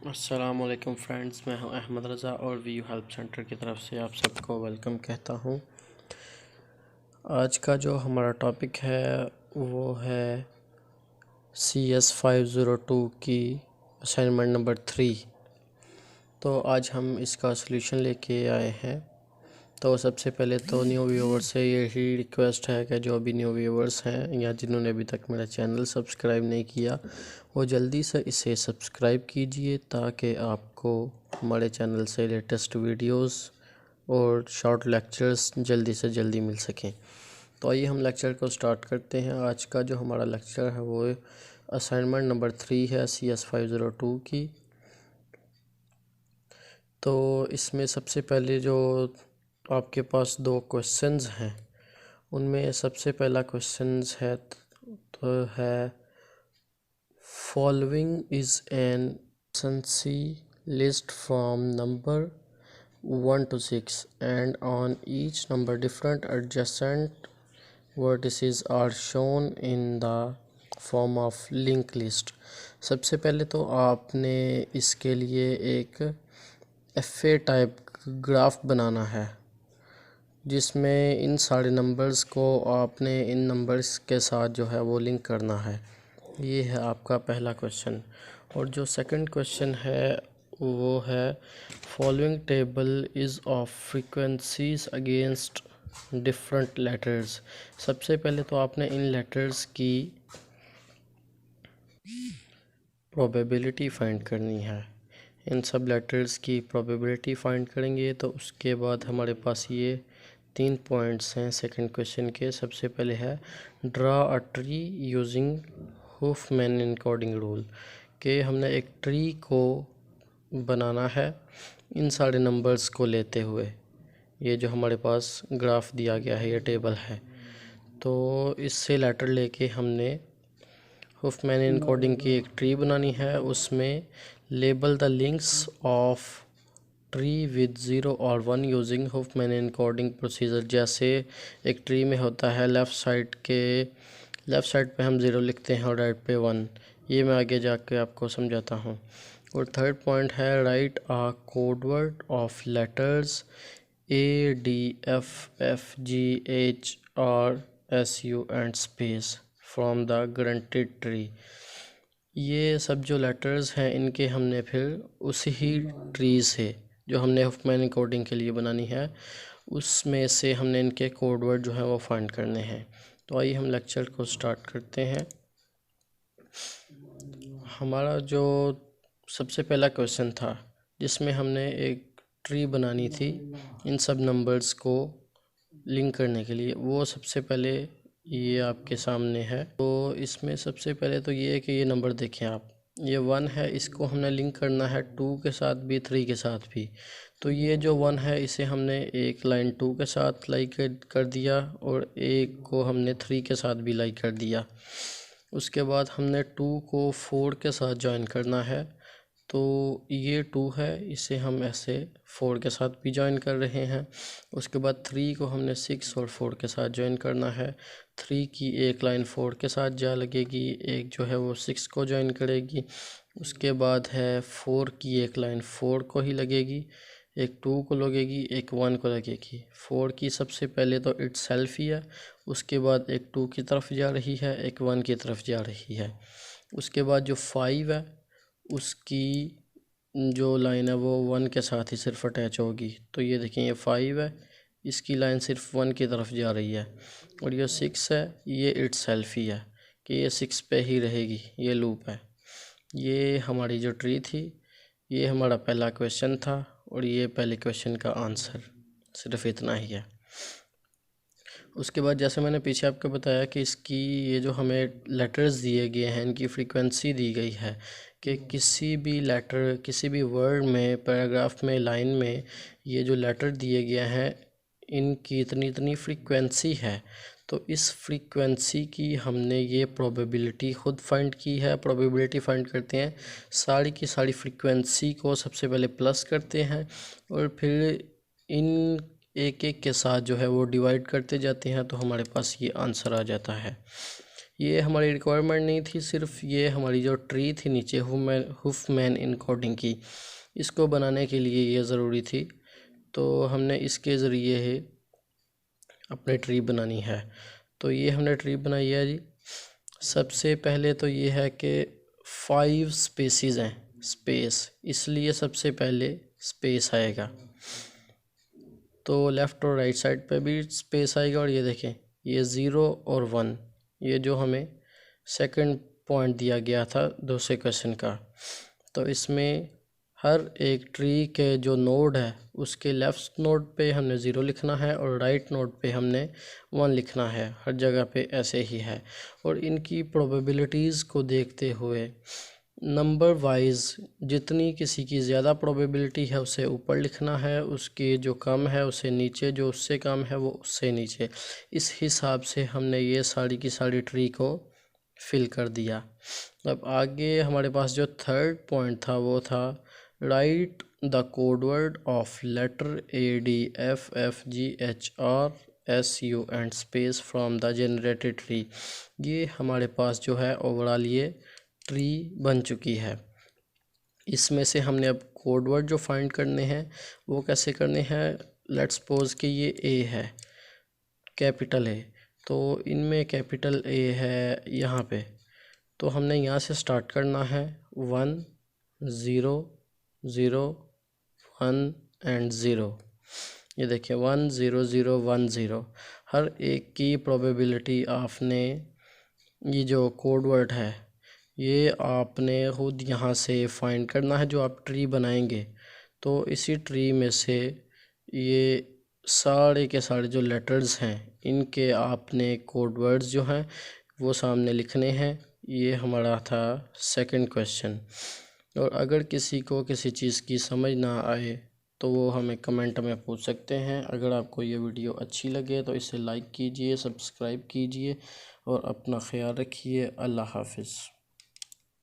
अस्सलामुअलैकुम फ्रेंड्स, मैं हूं अहमद रज़ा और व्यू हेल्प सेंटर की तरफ से आप सबको वेलकम कहता हूं। आज का जो हमारा टॉपिक है वो है CS502 की असाइनमेंट नंबर 3। तो आज हम इसका सलूशन लेके आए हैं। तो सबसे पहले तो न्यू व्यूवर्स से यही रिक्वेस्ट है कि जो भी न्यू व्यूवर्स हैं या जिन्होंने अभी तक मेरा चैनल सब्सक्राइब नहीं किया वो जल्दी से इसे सब्सक्राइब कीजिए ताकि आपको हमारे चैनल से लेटेस्ट वीडियोस और शॉर्ट लेक्चर्स जल्दी से जल्दी मिल सकें। तो आइए हम लेक्चर को स्टार्ट करते हैं। आज का जो हमारा लेक्चर है वो असाइनमेंट नंबर 3 है CS502 की। तो इसमें सबसे पहले जो आपके पास दो क्वेश्चंस हैं उनमें सबसे पहला क्वेश्चंस है तो है following is an SNC list from number 1 to 6 and on each number different adjacent vertices are shown in the form of linked list। सबसे पहले तो आपने इसके लिए एक FA टाइप ग्राफ बनाना है जिसमें इन सारे नंबर्स को आपने इन नंबर्स के साथ जो है वो लिंक करना है। ये है आपका पहला क्वेश्चन। और जो सेकंड क्वेश्चन है वो है following table is of frequencies against different letters. सबसे पहले तो आपने इन लेटर्स की प्रोबेबिलिटी फाइंड करनी है। इन सब लेटर्स की प्रोबेबिलिटी फाइंड करेंगे तो उसके बाद हमारे पास ये 3 पॉइंट्स हैं सेकंड क्वेश्चन के। सबसे पहले है draw a tree using Huffman encoding rule, कि हमने एक ट्री को बनाना है इन सारे नंबर्स को लेते हुए। ये जो हमारे पास ग्राफ दिया गया है ये टेबल है, तो इससे लेटर लेके हमने हुफमैन एनकोडिंग की एक ट्री बनानी है। उसमें label the links of tree with 0 और 1 यूजिंग हुफमैन एनकोडिंग प्रोसीजर। जैसे एक ट्री में होता है लेफ़्ट साइड पे हम 0 लिखते हैं और राइट पे 1। ये मैं आगे जाके आपको समझाता हूँ। और थर्ड पॉइंट है right a code word of letters ADFFGHRSU and space from the ग्रंटेड ट्री। ये सब जो लेटर्स हैं इनके हमने फिर उसी ही ट्री से जो हमने हुफमैन एनकोडिंग के लिए बनानी है उसमें से हमने इनके कोडवर्ड जो है वो फाइंड करने हैं। तो आइए हम लेक्चर को स्टार्ट करते हैं। हमारा जो सबसे पहला क्वेश्चन था जिसमें हमने एक ट्री बनानी थी इन सब नंबर्स को लिंक करने के लिए, वो सबसे पहले ये आपके सामने है। तो इसमें सबसे पहले तो ये है कि ये नंबर देखें आप, ये 1 है, इसको हमने लिंक करना है 2 के साथ भी 3 के साथ भी। तो ये जो 1 है इसे हमने एक लाइन 2 के साथ लाइक कर दिया और एक को हमने 3 के साथ भी लाइक कर दिया। उसके बाद हमने 2 को 4 के साथ ज्वाइन करना है। तो ये 2 है, इसे हम ऐसे 4 के साथ भी ज्वाइन कर रहे हैं। उसके बाद 3 को हमने 6 और 4 के साथ ज्वाइन करना है। 3 की एक लाइन 4 के साथ जा लगेगी, एक जो है वो 6 को ज्वाइन करेगी। उसके बाद है 4 की एक लाइन 4 को ही लगेगी, एक 2 को लगेगी, एक 1 को लगेगी। 4 की सबसे पहले तो इटसेल्फ ही है, उसके बाद एक 2 की तरफ जा रही है, एक 1 की तरफ जा रही है। उसके बाद जो 5 है उसकी जो लाइन है वो 1 के साथ ही सिर्फ अटैच होगी। तो ये देखें ये 5 है, इसकी लाइन सिर्फ 1 की तरफ जा रही है। और ये 6 है, ये इटसेल्फ ही है कि ये 6 पे ही रहेगी, ये लूप है। ये हमारी जो ट्री थी, ये हमारा पहला क्वेश्चन था और ये पहले क्वेश्चन का आंसर सिर्फ इतना ही है। उसके बाद जैसे मैंने पीछे आपको बताया कि इसकी ये जो हमें लेटर्स दिए गए हैं इनकी फ्रीक्वेंसी दी गई है कि किसी भी लेटर, किसी भी वर्ड में, पैराग्राफ में, लाइन में ये जो लेटर दिए गए हैं इनकी इतनी इतनी फ्रीक्वेंसी है। तो इस फ्रीक्वेंसी की हमने ये प्रोबेबिलिटी खुद फाइंड की है। प्रोबेबिलिटी फाइंड करते हैं, सारी की सारी फ्रीक्वेंसी को सबसे पहले प्लस करते हैं और फिर इन एक एक के साथ जो है वो डिवाइड करते जाते हैं, तो हमारे पास ये आंसर आ जाता है। ये हमारी रिक्वायरमेंट नहीं थी, सिर्फ ये हमारी जो ट्री थी नीचे हुफमैन इनकोडिंग की, इसको बनाने के लिए ये ज़रूरी थी। तो हमने इसके ज़रिए ही अपनी ट्री बनानी है। तो ये हमने ट्री बनाई है जी। सबसे पहले तो ये है कि 5 स्पेसिस हैं, स्पेस, इसलिए सबसे पहले स्पेस आएगा। तो लेफ़्ट और राइट साइड पे भी स्पेस आएगा। और ये देखें, ये 0 और 1, ये जो हमें सेकंड पॉइंट दिया गया था दूसरे क्वेश्चन का। तो इसमें हर एक ट्री के जो नोड है उसके लेफ़्ट नोड पे हमने 0 लिखना है और राइट नोड पे हमने 1 लिखना है। हर जगह पे ऐसे ही है। और इनकी प्रोबेबिलिटीज़ को देखते हुए नंबर वाइज जितनी किसी की ज़्यादा प्रोबेबिलिटी है उसे ऊपर लिखना है, उसकी जो कम है उसे नीचे, जो उससे कम है वो उससे नीचे। इस हिसाब से हमने ये सारी की सारी ट्री को फिल कर दिया। अब आगे हमारे पास जो थर्ड पॉइंट था वो था right the code word of letter ADFFGHRSU and space from the generated tree. ये हमारे पास जो है ओवरऑल ये ट्री बन चुकी है। इसमें से हमने अब कोड वर्ड जो फाइंड करने हैं वो कैसे करने हैं। लेट्स सपोज कि ये ए है, कैपिटल ए, तो इनमें कैपिटल ए है यहाँ पे। तो हमने यहाँ से स्टार्ट करना है 1 0 0 1 एंड 0। ये देखिए 1 0 0 1 0। हर एक की प्रोबेबिलिटी आपने, ये जो कोड वर्ड है ये आपने खुद यहाँ से फाइंड करना है जो आप ट्री बनाएंगे। तो इसी ट्री में से ये सारे के सारे जो लेटर्स हैं इनके आपने कोड वर्ड्स जो हैं वो सामने लिखने हैं। ये हमारा था सेकंड क्वेश्चन। और अगर किसी को किसी चीज़ की समझ ना आए तो वो हमें कमेंट में पूछ सकते हैं। अगर आपको ये वीडियो अच्छी लगे तो इसे लाइक कीजिए, सब्सक्राइब कीजिए और अपना ख्याल रखिए। अल्लाह हाफ़िज़।